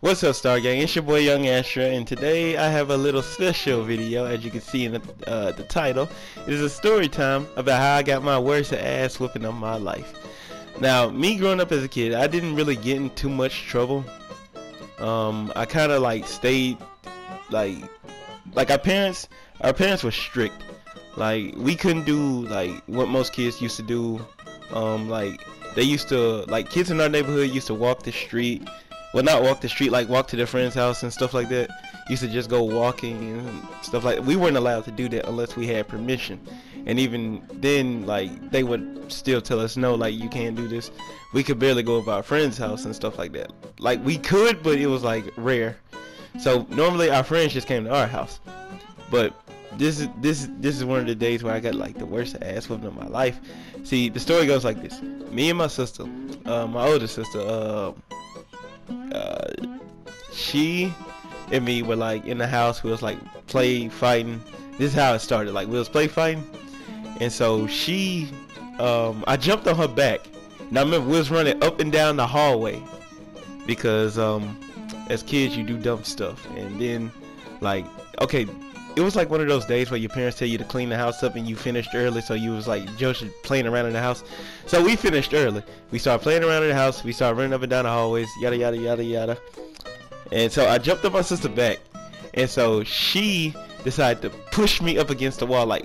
What's up, Star Gang? It's your boy Young Astra, and today I have a little special video. As you can see in the title, it is a story time about how I got my worst ass whooping of my life. Now, me growing up as a kid, I didn't really get in too much trouble. I kind of like stayed like our parents were strict. Like, we couldn't do like what most kids used to do. Like, they used to, like, kids in our neighborhood used to walk the street. Well, not walk the street, like walk to their friend's house and stuff like that. Used to just go walking and stuff like that. We weren't allowed to do that unless we had permission. And even then, like, they would still tell us, no, like, you can't do this. We could barely go over our friend's house and stuff like that. Like, we could, but it was like rare. So normally our friends just came to our house. But this is one of the days where I got like the worst ass whooping of my life. See, the story goes like this. Me and my sister, my older sister, she and me were like in the house. We was like play fighting. This is how it started. Like, we was play fighting, and so she, I jumped on her back. Now I remember we was running up and down the hallway because as kids you do dumb stuff. And then, like, okay, it was like one of those days where your parents tell you to clean the house up and you finished early, so you was like just playing around in the house. So we finished early. We started playing around in the house. We started running up and down the hallways, yada yada yada yada. And so I jumped on my sister back, and so she decided to push me up against the wall, like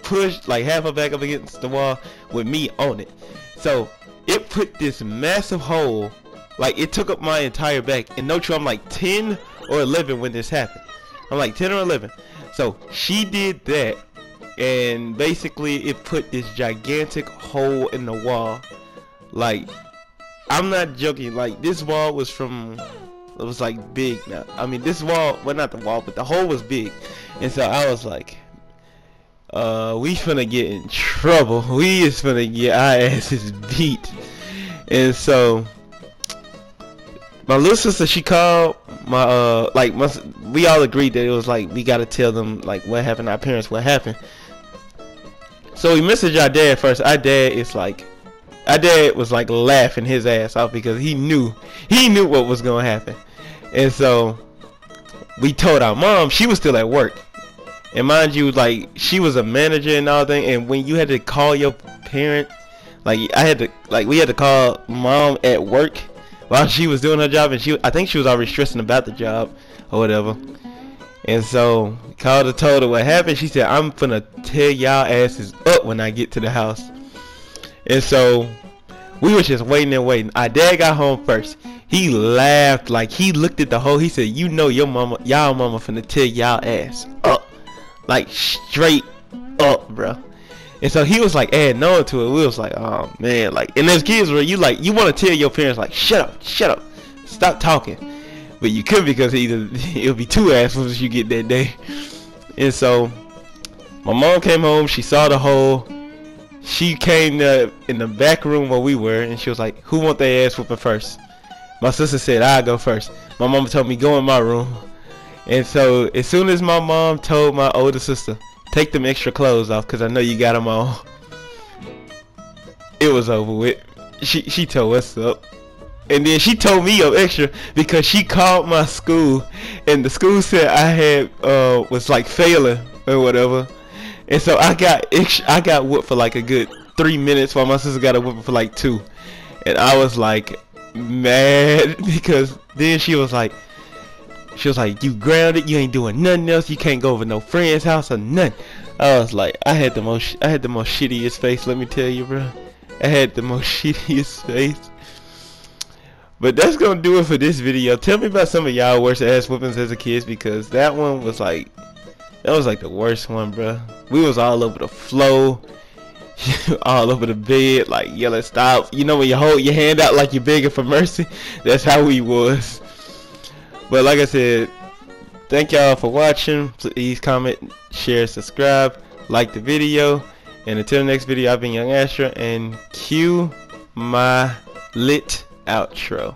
push like half her back up against the wall with me on it. So it put this massive hole, like it took up my entire back. And no true, I'm like 10 or 11 when this happened. I'm like 10 or 11. So she did that, and basically it put this gigantic hole in the wall. Like, I'm not joking. Like, this wall was from, it was like big. Now, I mean, this wall, well, not the wall, but the hole was big. And so I was like, we finna get in trouble. We is finna get our asses beat. And so my little sister, she called my we all agreed that it was like we gotta tell them like what happened, our parents, what happened. So we messaged our dad first. Our dad was like laughing his ass off because he knew what was gonna happen. And so we told our mom. She was still at work, and mind you, like, she was a manager and all that. And when you had to call your parent, like, we had to call mom at work while she was doing her job, and I think she was already stressing about the job or whatever. And so called her, told her what happened. She said, I'm finna tear y'all asses up when I get to the house. And so we were just waiting and waiting. Our dad got home first. He laughed, like, he looked at the hole. He said, you know y'all mama finna tear y'all ass up, like straight up, bro. And so he was like adding on to it. We was like, oh man, like, and as kids, where you want to tell your parents like, shut up, stop talking, but you couldn't because it'll be two ass whoopings you get that day. And so my mom came home. She saw the hole. She came in the back room where we were, and she was like, who want their ass whooping first? My sister said, I'll go first. My mama told me, go in my room. And so as soon as my mom told my older sister, take them extra clothes off because I know you got them on, it was over with. She told us up, and then she told me up extra because she called my school, and the school said I had was like failing or whatever. And so I got whooped for like a good 3 minutes while my sister got a whooping for like 2. And I was like mad because then she was like, you grounded, you ain't doing nothing else, you can't go over no friend's house or nothing. I was like, I had the most shittiest face, let me tell you, bro. I had the most shittiest face. But that's gonna do it for this video. Tell me about some of y'all worst ass whoopings as a kid, because that one was like, the worst one, bro. We was all over the floor, all over the bed, like yelling stop. You know when you hold your hand out like you're begging for mercy? That's how we was. But like I said, thank y'all for watching. Please comment, share, subscribe, like the video. And until the next video, I've been Young Astra, and cue my lit outro.